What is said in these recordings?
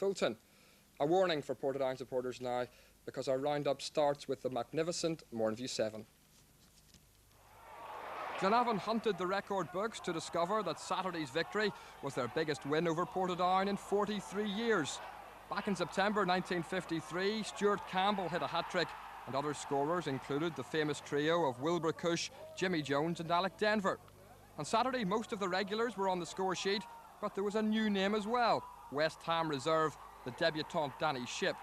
Fulton. A warning for Portadown supporters now, because our roundup starts with the magnificent Mourneview 7. Glenavon hunted the record books to discover that Saturday's victory was their biggest win over Portadown in 43 years. Back in September 1953, Stuart Campbell hit a hat-trick, and other scorers included the famous trio of Wilbur Cush, Jimmy Jones and Alec Denver. On Saturday, most of the regulars were on the score sheet, but there was a new name as well, West Ham reserve, the debutant Danny Shipp.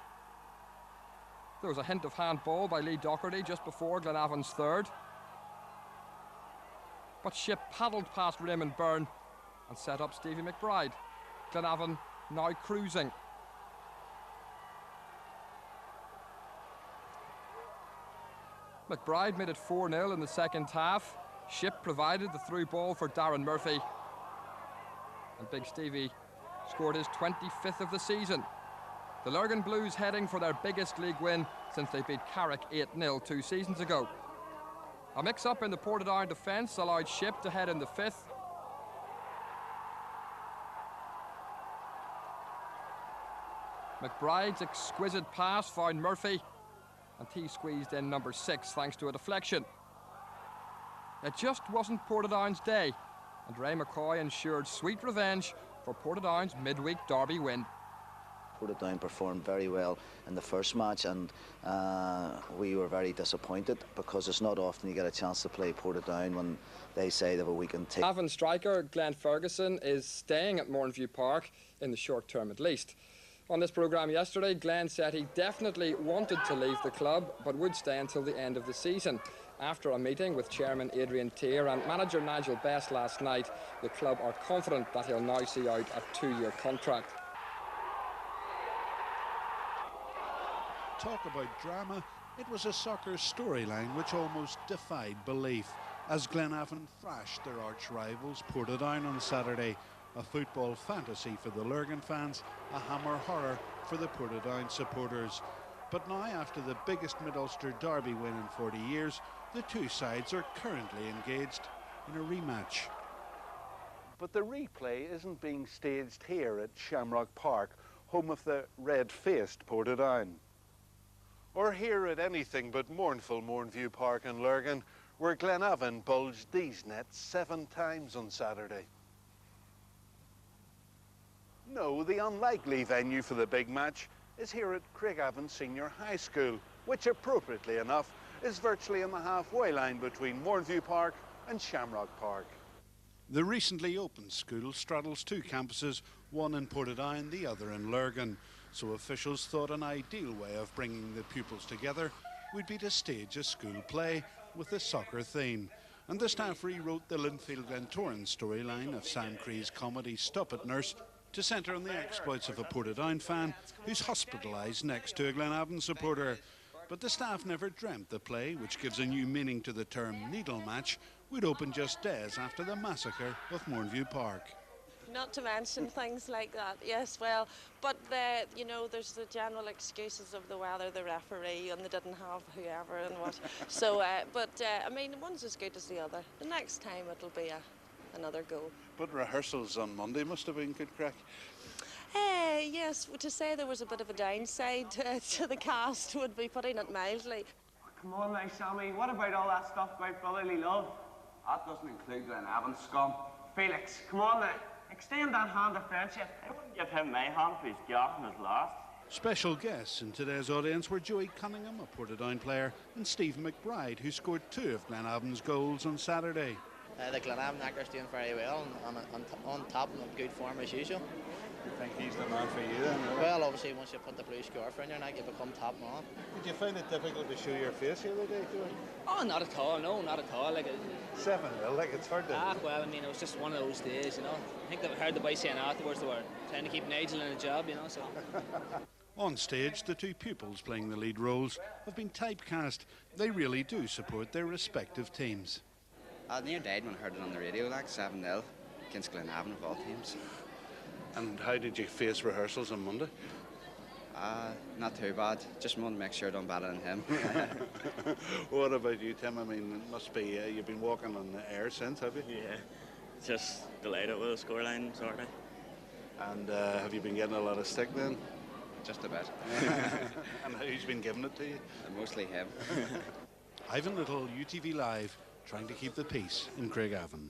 There was a hint of handball by Lee Docherty just before Glenavon's third. But Shipp paddled past Raymond Byrne and set up Stevie McBride. Glenavon now cruising. McBride made it 4-0 in the second half. Shipp provided the through ball for Darren Murphy. And Big Stevie scored his 25th of the season. The Lurgan Blues heading for their biggest league win since they beat Carrick 8-0 2 seasons ago. A mix-up in the Portadown defence allowed Shipp to head in the fifth. McBride's exquisite pass found Murphy, and he squeezed in number 6 thanks to a deflection. It just wasn't Portadown's day, and Ray McCoy ensured sweet revenge for Portadown's midweek derby win. Portadown performed very well in the first match, and we were very disappointed because it's not often you get a chance to play Portadown when they say they have a weekend team. Avon striker Glenn Ferguson is staying at Mourneview Park in the short term at least. On this programme yesterday, Glenn said he definitely wanted to leave the club but would stay until the end of the season. After a meeting with Chairman Adrian Tier and manager Nigel Best last night, the club are confident that he'll now see out a 2-year contract. Talk about drama, it was a soccer storyline which almost defied belief as Glenavon thrashed their arch-rivals Portadown on Saturday. A football fantasy for the Lurgan fans, a hammer horror for the Portadown supporters. But now, after the biggest Mid-Ulster derby win in 40 years, the two sides are currently engaged in a rematch. But the replay isn't being staged here at Shamrock Park, home of the red-faced Portadown. Or here at anything but mournful Mourneview Park in Lurgan, where Glenavon bulged these nets 7 times on Saturday. No, the unlikely venue for the big match is here at Craigavon Senior High School, which appropriately enough is virtually on the halfway line between Mourneview Park and Shamrock Park. The recently opened school straddles 2 campuses, one in Portadown, the other in Lurgan. So officials thought an ideal way of bringing the pupils together would be to stage a school play with a soccer theme. And the staff rewrote the Linfield Glentoran storyline of Sam Cree's comedy Stop It Nurse to centre on the exploits of a Portadown fan who's hospitalised next to a Glenavon supporter. But the staff never dreamt the play, which gives a new meaning to the term needle match, would open just days after the massacre of Mourneview Park. Not to mention things like that, yes, well, but you know, there's the general excuses of the weather, the referee, and they didn't have whoever and what. So, I mean, one's as good as the other. The next time it'll be another go. But rehearsals on Monday must have been good crack. Yes, to say there was a bit of a downside to the cast would be putting it mildly. Come on now, Sammy, what about all that stuff about brotherly love? That doesn't include Glenavon scum. Felix, come on now, extend that hand of friendship. I wouldn't give him my hand if he's gaffing his last. Special guests in today's audience were Joey Cunningham, a Portadown player, and Stephen McBride, who scored 2 of Glenavon's goals on Saturday. The Glenavon knacker's doing very well and on top and in good form as usual. You think he's the man for you then? Well, obviously once you put the blue scarf in your neck you become top man. Did you find it difficult to show your face the other day, Joey? Oh, not at all, no, not at all. 7-0, like it's hard to... Well, I mean, it was just one of those days, you know. I think I heard the boys saying afterwards they were trying to keep Nigel in a job, you know, so... On stage, the 2 pupils playing the lead roles have been typecast. They really do support their respective teams. I near died when I heard it on the radio, like 7-0 against Glenavon of all teams. And how did you face rehearsals on Monday? Not too bad. Just wanted to make sure I done better than him. What about you, Tim? I mean, it must be, you've been walking on the air since, have you? Yeah, just delighted with the scoreline, sort of. And have you been getting a lot of stick then? Just a bit. And who's been giving it to you? Mostly him. Ivan Little, UTV Live, trying to keep the peace in Craigavon.